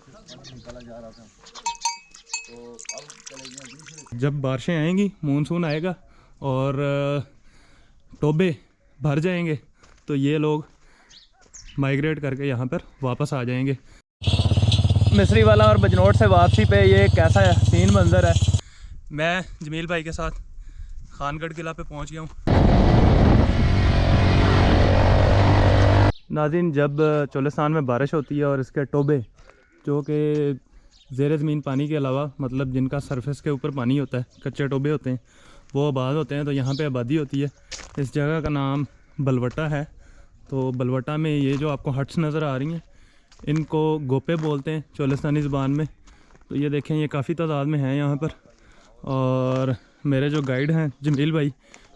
निकाला जा रहा था। तो अब चले गए। जब बारिशें आएंगी, मानसून आएगा और टोबे भर जाएंगे तो ये लोग माइग्रेट करके यहाँ पर वापस आ जाएंगे। मिस्री वाला और बजनोट से वापसी पे ये कैसा हसीन मंज़र है। मैं जमील भाई के साथ खानगढ़ किला पे पहुँच गया हूँ। नाज़रीन, जब चोलिस्तान में बारिश होती है और इसके टोबे जो कि ज़ेर ज़मीन पानी के अलावा मतलब जिनका सरफेस के ऊपर पानी होता है, कच्चे टोबे होते हैं, वो आबाद होते हैं, तो यहाँ पे आबादी होती है। इस जगह का नाम बलवटा है। तो बलवटा में ये जो आपको हट्स नज़र आ रही हैं, इनको गोपे बोलते हैं चोलिस्तानी ज़बान में। तो ये देखें, ये काफ़ी तादाद में हैं यहाँ पर। और मेरे जो गाइड हैं जमील भाई,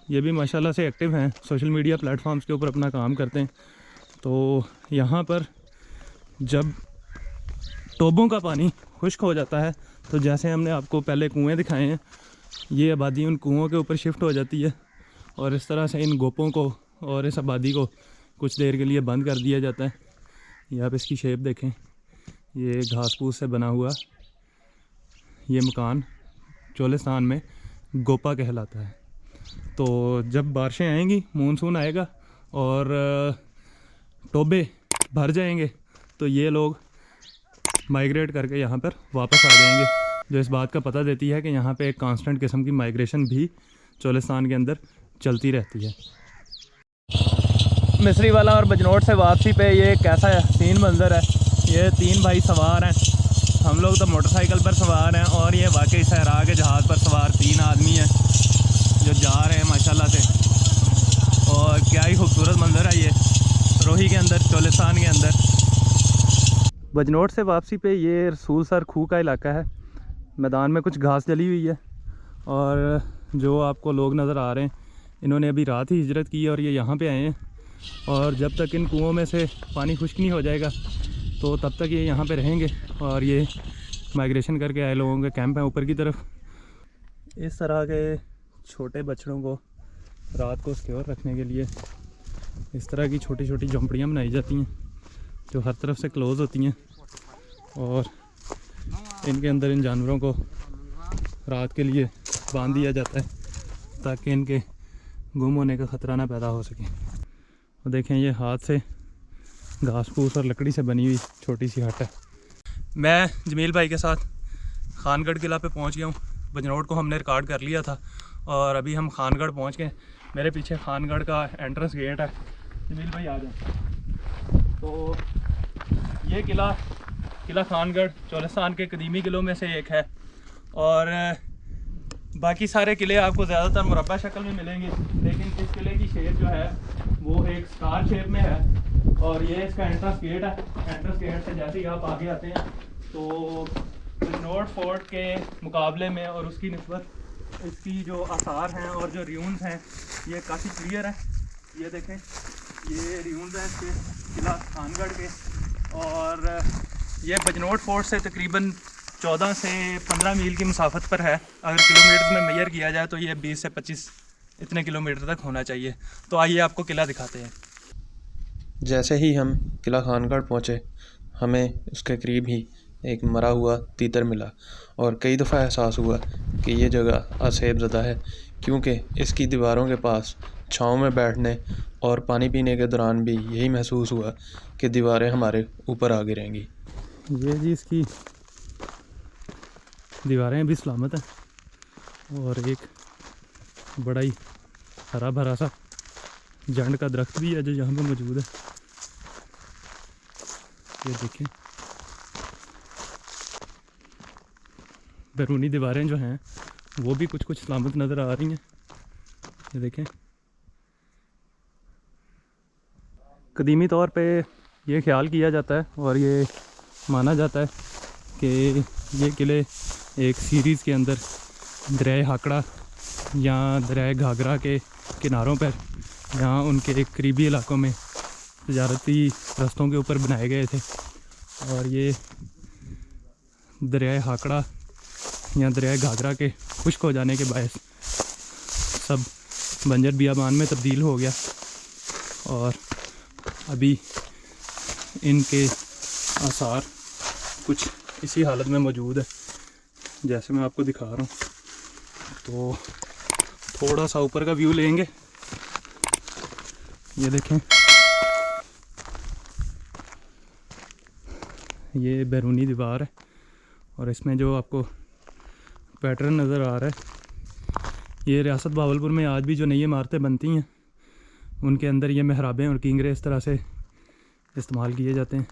ये भी माशाल्लाह से एक्टिव हैं, सोशल मीडिया प्लेटफॉर्म्स के ऊपर अपना काम करते हैं। तो यहाँ पर जब टोबों का पानी खुश्क हो जाता है तो जैसे हमने आपको पहले कुएं दिखाए हैं, ये आबादी उन कुओं के ऊपर शिफ्ट हो जाती है और इस तरह से इन गोपों को और इस आबादी को कुछ देर के लिए बंद कर दिया जाता है। ये आप इसकी शेप देखें, ये घास फूस से बना हुआ ये मकान चोलिस्तान में गोपा कहलाता है। तो जब बारिशें आएंगी, मानसून आएगा और टोबे भर जाएंगे तो ये लोग माइग्रेट करके यहाँ पर वापस आ जाएंगे, जो इस बात का पता देती है कि यहाँ पे एक कांस्टेंट किस्म की माइग्रेशन भी चोलिस्तान के अंदर चलती रहती है। मिस्री वाला और बजनोट से वापसी पे ये कैसा हसीन मंज़र है। ये तीन भाई सवार हैं, हम लोग तो मोटरसाइकिल पर सवार हैं और ये वाकई सहरा के जहाज़ पर सवार तीन आदमी हैं जो जा रहे हैं माशाल्लाह से। और क्या ही खूबसूरत मंज़र है ये रोही के अंदर, चोलिस्तान के अंदर। बजनोट से वापसी पे ये रसूल सर खूह का इलाका है। मैदान में कुछ घास जली हुई है और जो आपको लोग नज़र आ रहे हैं, इन्होंने अभी रात ही हिजरत की और ये यहाँ पे आए हैं। और जब तक इन कुओं में से पानी खुश्क नहीं हो जाएगा तो तब तक ये यहाँ पे रहेंगे। और ये माइग्रेशन करके आए लोगों के कैंप हैं ऊपर की तरफ। इस तरह के छोटे बछड़ों को रात को सिक्योर रखने के लिए इस तरह की छोटी छोटी झोंपड़ियाँ बनाई जाती हैं जो हर तरफ से क्लोज़ होती हैं और इनके अंदर इन जानवरों को रात के लिए बांध दिया जाता है ताकि इनके गुम होने का ख़तरा ना पैदा हो सके। और देखें, ये हाथ से घास फूस और लकड़ी से बनी हुई छोटी सी हट है। मैं जमील भाई के साथ खानगढ़ किला पे पहुंच गया हूँ। बजनोट को हमने रिकॉर्ड कर लिया था और अभी हम खानगढ़ पहुंच गए। मेरे पीछे खानगढ़ का एंट्रेंस गेट है। जमील भाई आ जाए। तो ये किला खानगढ़ चोलिस्तान के कदीमी किलों में से एक है और बाकी सारे किले आपको ज़्यादातर मुरब्बा शक्ल में मिलेंगे, लेकिन इस किले की शेप जो है वो एक स्टार शेप में है। और ये इसका एंट्रेंस गेट है। एंट्रेंस गेट से जैसे ही आप आगे आते हैं तो बजनोट फोर्ट के मुकाबले में और उसकी निस्बत इसकी जो आसार हैं और जो र्यून्स हैं ये काफ़ी क्लियर है। ये देखें, ये र्यून्स हैं इसके किला खानगढ़ के। और ये बजनोट फोर्ट से तकरीबन 14 से 15 मील की मुसाफत पर है। अगर किलोमीटर में मेजर किया जाए तो ये 20 से 25 इतने किलोमीटर तक होना चाहिए। तो आइए आपको किला दिखाते हैं। जैसे ही हम किला खानगढ़ पहुँचे, हमें उसके करीब ही एक मरा हुआ तीतर मिला और कई दफ़ा एहसास हुआ कि ये जगह असेबज़दा है, क्योंकि इसकी दीवारों के पास छाँव में बैठने और पानी पीने के दौरान भी यही महसूस हुआ कि दीवारें हमारे ऊपर आ गिरेंगी। ये जी इसकी दीवारें भी सलामत हैं और एक बड़ा ही हरा भरा सा जंड का दरख्त भी है जो यहाँ पे मौजूद है। ये देखें, बैरूनी दीवारें जो हैं वो भी कुछ कुछ सलामत नज़र आ रही हैं। ये देखें, कदीमी तौर पे ये ख्याल किया जाता है और ये माना जाता है कि ये किले एक सीरीज़ के अंदर दरिया हाकड़ा या दरिया घाघरा के किनारों पर या उनके एक करीबी इलाकों में तजारती रस्तों के ऊपर बनाए गए थे। और ये दरिया हाकड़ा या दरिया घाघरा के खुश्क हो जाने के बायस सब बंजर बियाबान में तब्दील हो गया और अभी इनके आसार कुछ इसी हालत में मौजूद है जैसे मैं आपको दिखा रहा हूँ। तो थोड़ा सा ऊपर का व्यू लेंगे। ये देखें, ये बैरूनी दीवार है और इसमें जो आपको पैटर्न नज़र आ रहा है, ये रियासत भावलपुर में आज भी जो नई इमारतें बनती हैं उनके अंदर ये महराबें और किंगरे इस तरह से इस्तेमाल किए जाते हैं।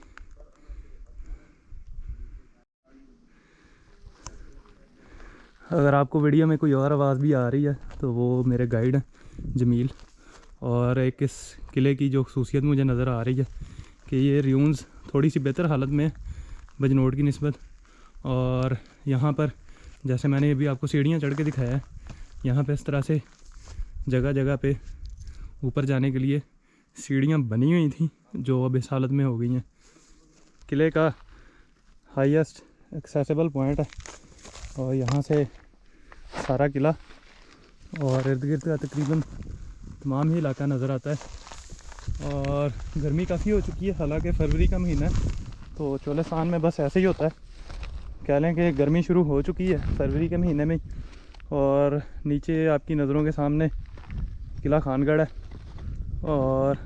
अगर आपको वीडियो में कोई और आवाज़ भी आ रही है तो वो मेरे गाइड हैं जमील। और एक इस किले की जो खसूसियत मुझे नज़र आ रही है कि ये र्यून्स थोड़ी सी बेहतर हालत में बजनोट की निस्बत। और यहाँ पर जैसे मैंने अभी आपको सीढ़ियाँ चढ़ के दिखाया है, यहाँ पे इस तरह से जगह जगह पे ऊपर जाने के लिए सीढ़ियाँ बनी हुई थी जो अब इस हालत में हो गई हैं। किले का हाईएस्ट एक्सेसिबल पॉइंट है और यहाँ से सारा किला और इर्द गिर्द का तकरीबन तमाम ही इलाका नज़र आता है। और गर्मी काफ़ी हो चुकी है, हालांकि फरवरी का महीना है तो चोलिस्तान में बस ऐसे ही होता है, कह लें कि गर्मी शुरू हो चुकी है फरवरी के महीने में। और नीचे आपकी नज़रों के सामने किला खानगढ़ है और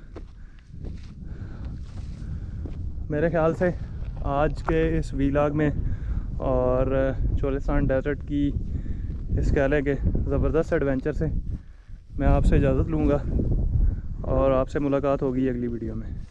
मेरे ख्याल से आज के इस वीलॉग में और चोलिस्तान डेजर्ट की इस कह लें कि ज़बरदस्त एडवेंचर से मैं आपसे इजाज़त लूँगा और आपसे मुलाकात होगी अगली वीडियो में।